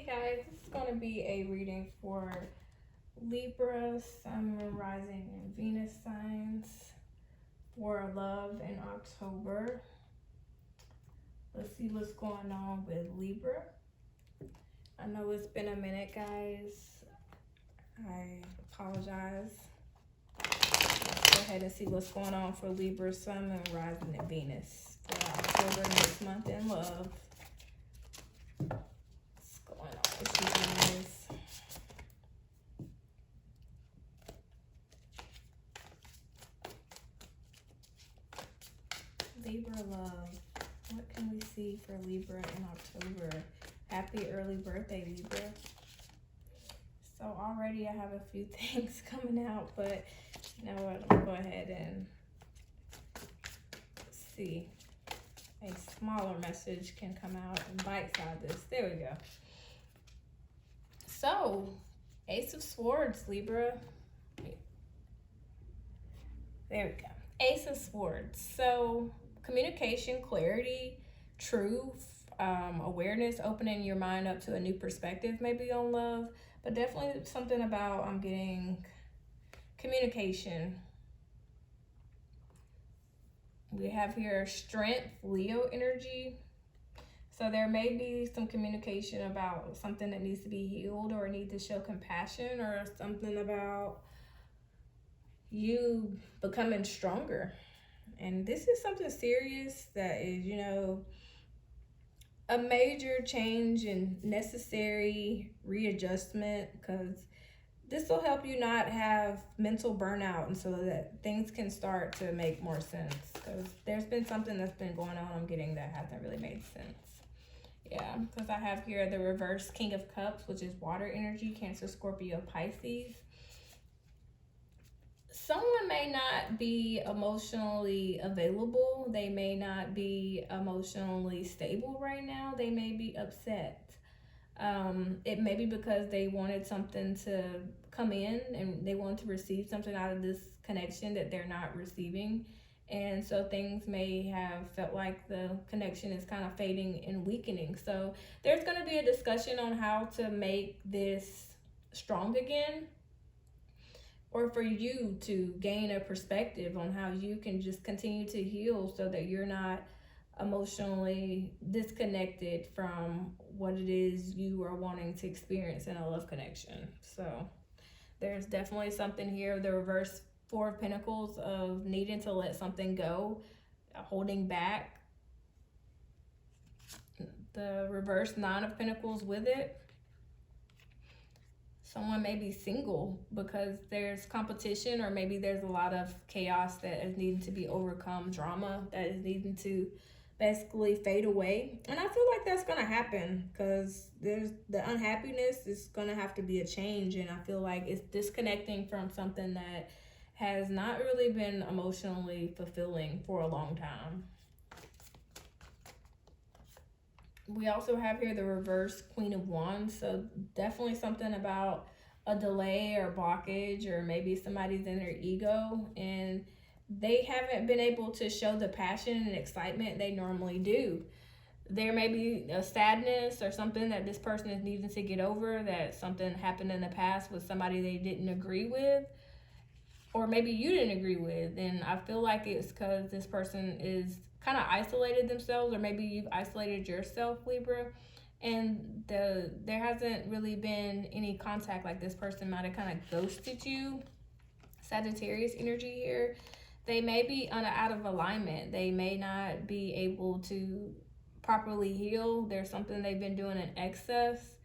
guys, this is going to be a reading for Libra, Sun, Moon, Rising, and Venus signs for love in October. Let's see what's going on with Libra. I know it's been a minute, guys. I apologize. Let's go ahead and see what's going on for Libra, Sun, Moon, Rising, and Venus for October next month in love. What's going on with you guys? Libra love. What can we see for Libra in October? Happy early birthday, Libra. So already I have a few things coming out, but you know what? I'm gonna go ahead and see. A smaller message can come out and bite-size this. There we go. So, Ace of Swords, Libra. There we go. Ace of Swords. So, communication, clarity, truth, awareness, opening your mind up to a new perspective maybe on love. But definitely something about I'm getting communication. We have here strength, Leo energy. So there may be some communication about something that needs to be healed or need to show compassion or something about you becoming stronger. And this is something serious that is, you know, a major change and necessary readjustment, because this will help you not have mental burnout and so that things can start to make more sense, because there's been something that's been going on I'm getting that hasn't really made sense. Yeah, because I have here the reverse King of Cups, which is water energy, Cancer, Scorpio, Pisces. Someone may not be emotionally available. They may not be emotionally stable right now. They may be upset. It may be because they wanted something to come in and they want to receive something out of this connection that they're not receiving. And so things may have felt like the connection is kind of fading and weakening. So there's going to be a discussion on how to make this strong again, or for you to gain a perspective on how you can just continue to heal so that you're not emotionally disconnected from what it is you are wanting to experience in a love connection. So there's definitely something here, the reverse Four of Pentacles, of needing to let something go, holding back. The reverse Nine of Pentacles with it. Someone may be single because there's competition, or maybe there's a lot of chaos that is needing to be overcome, drama that is needing to basically fade away. And I feel like that's going to happen because there's the unhappiness is going to have to be a change. And I feel like it's disconnecting from something that has not really been emotionally fulfilling for a long time. We also have here the reverse Queen of Wands. So definitely something about a delay or blockage, or maybe somebody's in their ego and they haven't been able to show the passion and excitement they normally do. There may be a sadness or something that this person is needing to get over, that something happened in the past with somebody they didn't agree with, or maybe you didn't agree with. And I feel like it's because this person is kind of isolated themselves, or maybe you've isolated yourself, Libra, and there hasn't really been any contact. Like this person might have kind of ghosted you. Sagittarius energy here. They may be out of alignment. They may not be able to properly heal. There's something they've been doing in excess.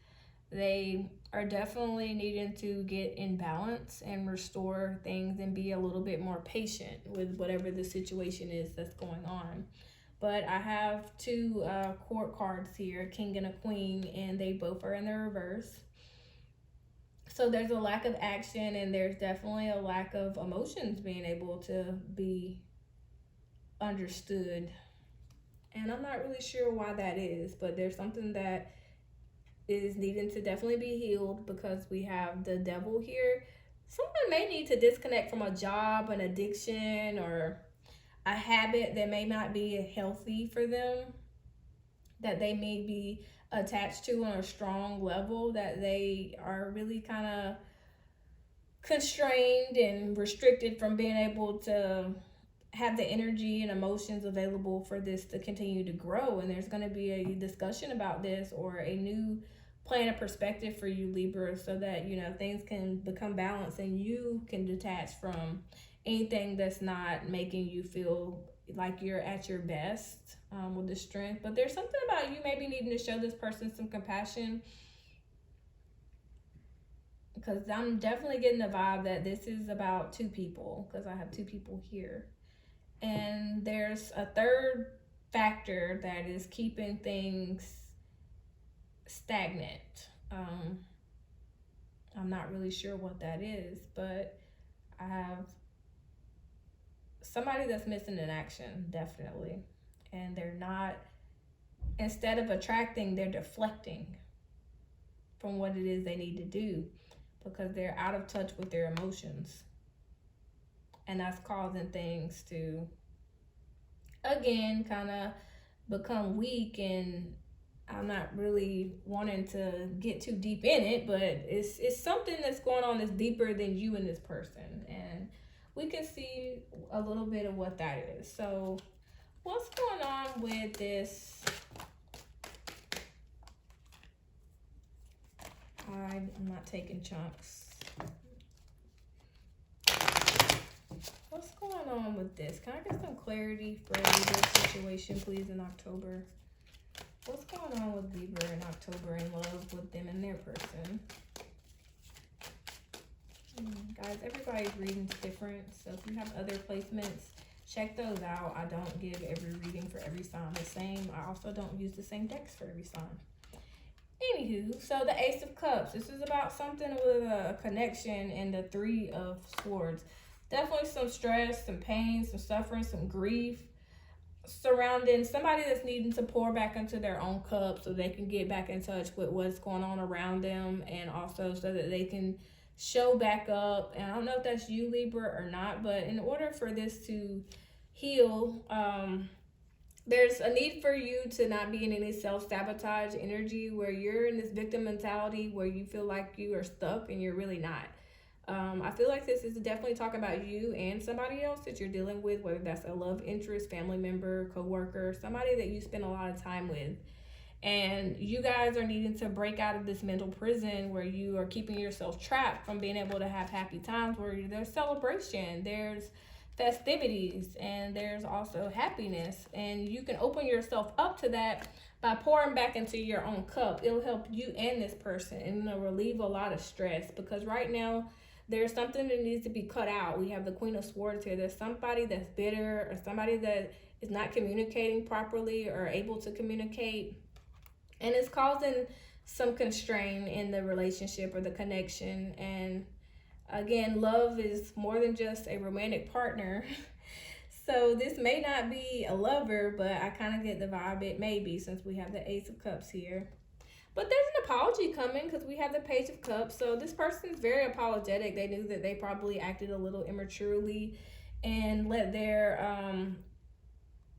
They are definitely needing to get in balance and restore things and be a little bit more patient with whatever the situation is that's going on. But I have two court cards here, a king and a queen, and they both are in the reverse. So there's a lack of action, and there's definitely a lack of emotions being able to be understood. And I'm not really sure why that is, but there's something that is needing to definitely be healed, because we have the Devil here. Someone may need to disconnect from a job, an addiction, or a habit that may not be healthy for them. that they may be attached to on a strong level, that they are really kind of constrained and restricted from being able to have the energy and emotions available for this to continue to grow. And there's going to be a discussion about this, or a new plan of perspective for you, Libra, so that, you know, things can become balanced and you can detach from anything that's not making you feel like you're at your best, with the strength. But there's something about you maybe needing to show this person some compassion, because I'm definitely getting the vibe that this is about two people, because I have two people here. And there's a third factor that is keeping things stagnant. I'm not really sure what that is, but I have somebody that's missing in action, definitely. And they're not, instead of attracting, they're deflecting from what it is they need to do, because they're out of touch with their emotions. And that's causing things to, again, kind of become weak. And I'm not really wanting to get too deep in it, but it's something that's going on that's deeper than you and this person. And we can see a little bit of what that is. So what's going on with this? I'm not taking chunks. What's going on with this? Can I get some clarity for Libra's situation, please, in October? What's going on with Libra in October in love with them and their person? Guys, everybody's reading's different. So if you have other placements, check those out. I don't give every reading for every sign the same. I also don't use the same decks for every sign. Anywho, so the Ace of Cups. This is about something with a connection, and the Three of Swords. Definitely some stress, some pain, some suffering, some grief surrounding somebody that's needing to pour back into their own cup so they can get back in touch with what's going on around them, and also so that they can show back up. And I don't know if that's you, Libra, or not, but in order for this to heal, there's a need for you to not be in any self-sabotage energy where you're in this victim mentality where you feel like you are stuck and you're really not. I feel like this is definitely talking about you and somebody else that you're dealing with, whether that's a love interest, family member, coworker, somebody that you spend a lot of time with. And you guys are needing to break out of this mental prison where you are keeping yourself trapped from being able to have happy times, where there's celebration, there's festivities, and there's also happiness. And you can open yourself up to that by pouring back into your own cup. It'll help you and this person, and it'll relieve a lot of stress, because right now there's something that needs to be cut out. We have the Queen of Swords here. There's somebody that's bitter, or somebody that is not communicating properly or able to communicate, and it's causing some constraint in the relationship or the connection. And again, love is more than just a romantic partner. So this may not be a lover, but I kind of get the vibe it may be, since we have the Ace of Cups here. But there's an apology coming, because we have the Page of Cups. So this person is very apologetic. They knew that they probably acted a little immaturely and let their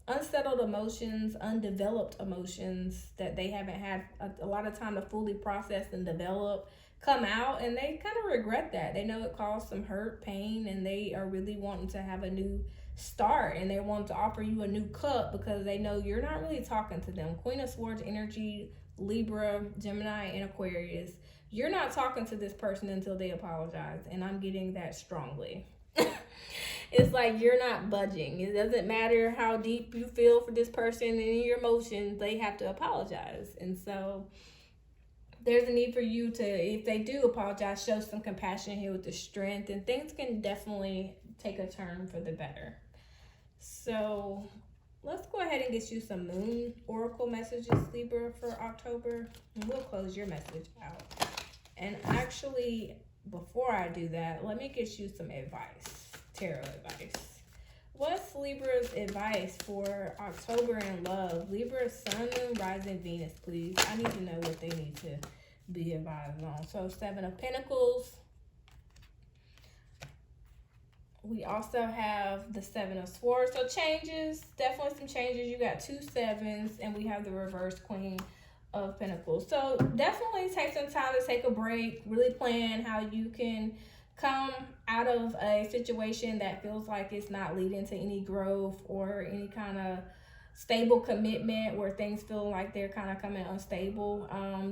unsettled emotions, undeveloped emotions that they haven't had a lot of time to fully process and develop come out, and they kind of regret that. They know it caused some hurt, pain, and they are really wanting to have a new start, and they want to offer you a new cup because they know you're not really talking to them. Queen of Swords energy, Libra, Gemini, and Aquarius. You're not talking to this person until they apologize, and I'm getting that strongly. It's like you're not budging. It doesn't matter how deep you feel for this person and in your emotions, they have to apologize. And so there's a need for you to, if they do apologize, show some compassion here with the strength, and things can definitely take a turn for the better. So let's go ahead and get you some moon oracle messages, Libra, for October, and we'll close your message out. And actually, before I do that, let me get you some advice, tarot advice. What's Libra's advice for October in love? Libra, Sun, Moon, Rising, Venus, please. I need to know what they need to be advised on. So 7 of Pentacles. We also have the Seven of Swords. So changes, definitely some changes. You got 2 sevens, and we have the reverse Queen of Pentacles. So definitely take some time to take a break, really plan how you can come out of a situation that feels like it's not leading to any growth or any kind of stable commitment, where things feel like they're kind of coming unstable.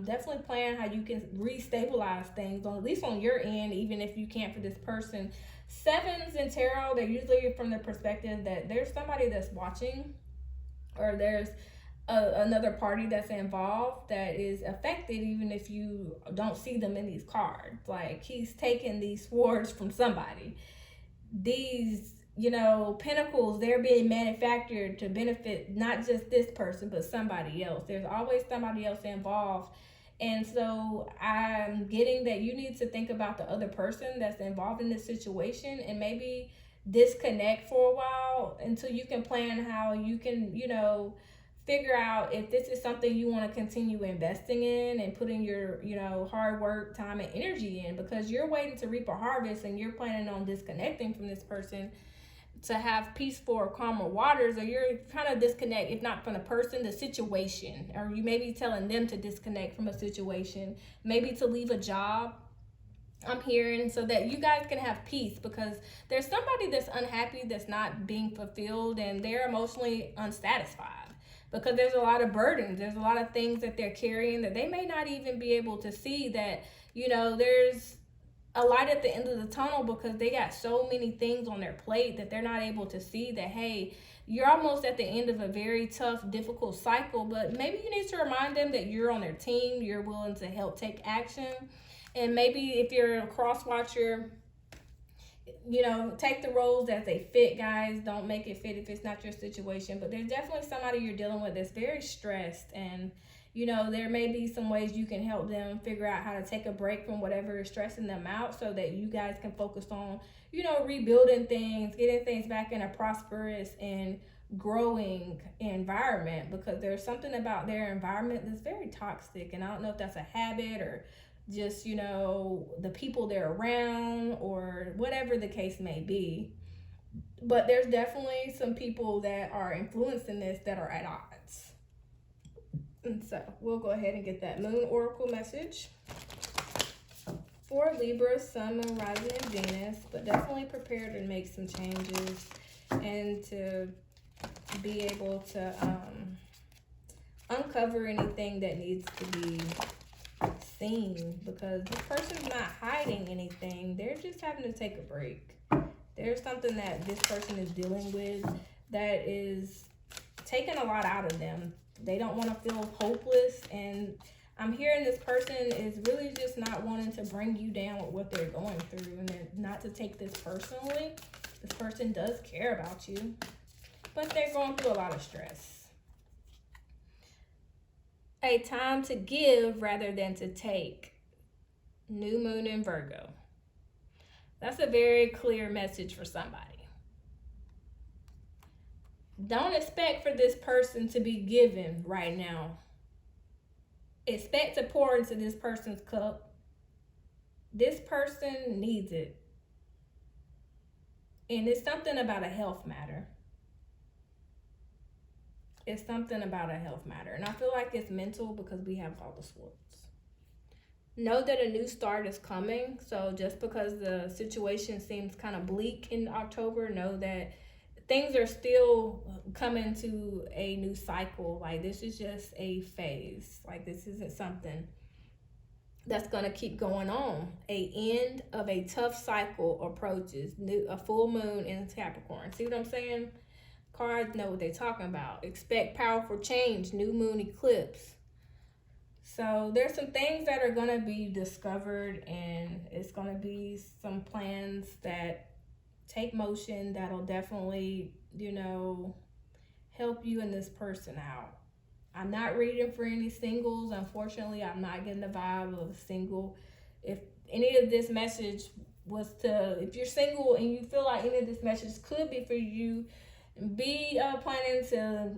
Definitely plan how you can restabilize things, on at least on your end, even if you can't for this person. Sevens in tarot, they're usually from the perspective that there's somebody that's watching, or there's another party that's involved that is affected, even if you don't see them in these cards. Like, he's taking these swords from somebody. These, you know, pentacles, they're being manufactured to benefit not just this person, but somebody else. There's always somebody else involved. And so I'm getting that you need to think about the other person that's involved in this situation, and maybe disconnect for a while until you can plan how you can, you know, figure out if this is something you want to continue investing in and putting your, you know, hard work, time, and energy in, because you're waiting to reap a harvest and you're planning on disconnecting from this person to have peaceful or calmer waters, or you're kind of disconnect, if not from the person, the situation, or you may be telling them to disconnect from a situation, maybe to leave a job, I'm hearing, so that you guys can have peace, because there's somebody that's unhappy, that's not being fulfilled, and they're emotionally unsatisfied because there's a lot of burdens, there's a lot of things that they're carrying that they may not even be able to see, that, you know, there's a light at the end of the tunnel, because they got so many things on their plate that they're not able to see that, hey, you're almost at the end of a very tough, difficult cycle, but maybe you need to remind them that you're on their team, you're willing to help take action. And maybe if you're a cross watcher, you know, take the roles as they fit, guys. Don't make it fit if it's not your situation. But there's definitely somebody you're dealing with that's very stressed, and, you know, there may be some ways you can help them figure out how to take a break from whatever is stressing them out, so that you guys can focus on, you know, rebuilding things, getting things back in a prosperous and growing environment, because there's something about their environment that's very toxic. And I don't know if that's a habit or just, you know, the people they're around, or whatever the case may be. But there's definitely some people that are influencing this that are at odds. And so we'll go ahead and get that Moon Oracle message for Libra, Sun, Moon, Rising, and Venus. But definitely prepare to make some changes and to be able to uncover anything that needs to be seen, because this person's not hiding anything. They're just having to take a break. There's something that this person is dealing with that is taking a lot out of them. They don't want to feel hopeless, and I'm hearing this person is really just not wanting to bring you down with what they're going through, and not to take this personally. This person does care about you, but they're going through a lot of stress. A time to give rather than to take. New Moon in Virgo. That's a very clear message for somebody. Don't expect for this person to be given right now. Expect to pour into this person's cup. This person needs it. And it's something about a health matter. It's something about a health matter. And I feel like it's mental, because we have all the swords. Know that a new start is coming. So just because the situation seems kind of bleak in October, know that things are still coming to a new cycle. Like, this is just a phase. Like, this isn't something that's going to keep going on. A end of a tough cycle approaches. A full moon in Capricorn. See what I'm saying? Cards know what they're talking about. Expect powerful change. New moon eclipse. So there's some things that are going to be discovered, and it's going to be some plans that take motion that'll definitely, you know, help you and this person out. I'm not reading for any singles. Unfortunately, I'm not getting the vibe of a single. If any of this message was to, if you're single and you feel like any of this message could be for you, be planning to,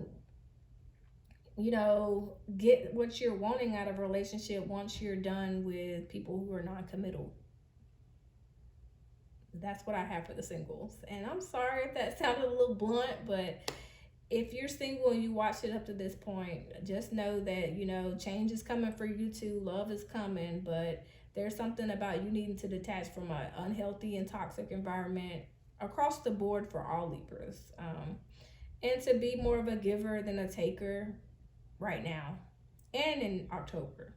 you know, get what you're wanting out of a relationship once you're done with people who are non-committal. That's what I have for the singles. And I'm sorry if that sounded a little blunt, but if you're single and you watched it up to this point, just know that, you know, change is coming for you too. Love is coming, but there's something about you needing to detach from an unhealthy and toxic environment across the board for all Libras. And to be more of a giver than a taker right now and in October.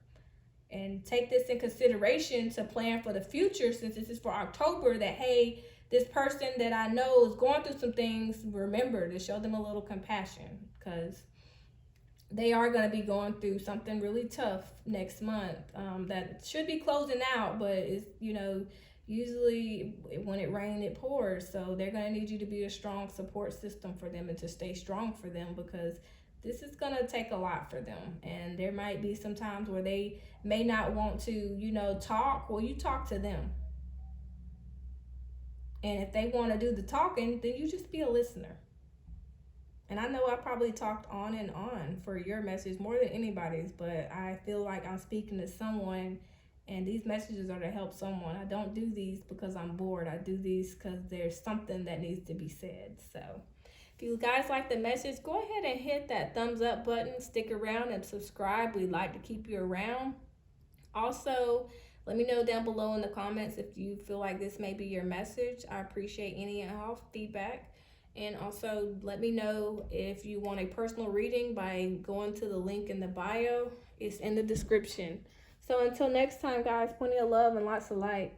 And take this in consideration to plan for the future, since this is for October, that, hey, this person that I know is going through some things, remember to show them a little compassion, because they are going to be going through something really tough next month that should be closing out, but it's, you know, usually when it rains, it pours. So they're going to need you to be a strong support system for them and to stay strong for them, because this is going to take a lot for them. And there might be some times where they may not want to, you know, talk. Well, you talk to them. And if they want to do the talking, then you just be a listener. And I know I probably talked on and on for your message more than anybody's, but I feel like I'm speaking to someone, and these messages are to help someone. I don't do these because I'm bored. I do these because there's something that needs to be said. So if you guys like the message, go ahead and hit that thumbs up button, stick around and subscribe. We'd like to keep you around. Also, let me know down below in the comments if you feel like this may be your message. I appreciate any and all feedback. And also let me know if you want a personal reading by going to the link in the bio. It's in the description. So until next time, guys, plenty of love and lots of light.